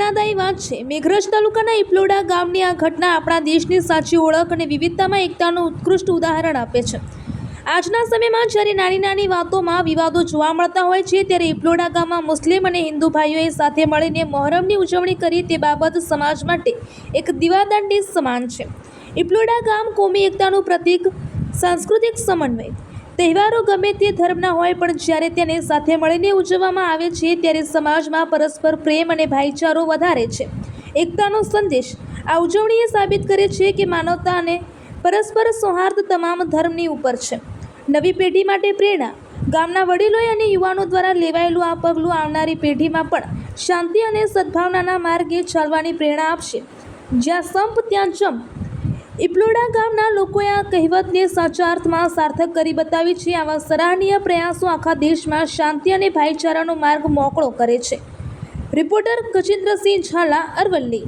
પ્રેરણાદાયી વાત છે। મેઘરજ તાલુકાના ઇપલોડા ગામની આ ઘટના આપણા દેશની સાચી ઓળખ અને વિવિધતામાં એકતાનું ઉત્કૃષ્ટ ઉદાહરણ આપે છે। આજના સમયમાં જ્યારે નાની નાની વાતોમાં વિવાદો જોવા મળતા હોય છે, ત્યારે ઇપલોડા ગામમાં મુસ્લિમ અને હિન્દુ ભાઈઓએ સાથે મળીને મોહરમની ઉજવણી કરી તે બાબત સમાજ માટે એક દીવાદાંડી સમાન છે। ઇપલોડા ગામ કોમી એકતાનું પ્રતીક, સાંસ્કૃતિક સમન્વય। તહેવારો ગમે તે ધર્મના હોય, પણ જ્યારે તેને સાથે મળીને ઉજવવામાં આવે છે ત્યારે સમાજમાં પરસ્પર પ્રેમ અને ભાઈચારો વધારે છે। એકતાનો સંદેશ આ ઉજવણી એ સાબિત કરે છે કે માનવતા અને પરસ્પર સૌહાર્દ તમામ ધર્મની ઉપર છે। નવી પેઢી માટે પ્રેરણા, ગામના વડીલોએ અને યુવાનો દ્વારા લેવાયેલું આ પગલું આવનારી પેઢીમાં પણ શાંતિ અને સદભાવનાના માર્ગે ચાલવાની પ્રેરણા આપશે। જ્યાં સંપ ત્યાં જંપ। ઇપલોડા ગામના લોકોએ આ કહેવતને સાચા અર્થમાં સાર્થક કરી બતાવી છે। આવા સરાહનીય પ્રયાસો આખા દેશમાં શાંતિ અને ભાઈચારાનો માર્ગ મોકળો કરે છે। રિપોર્ટર ગજેન્દ્રસિંહ ઝાલા, અરવલ્લી।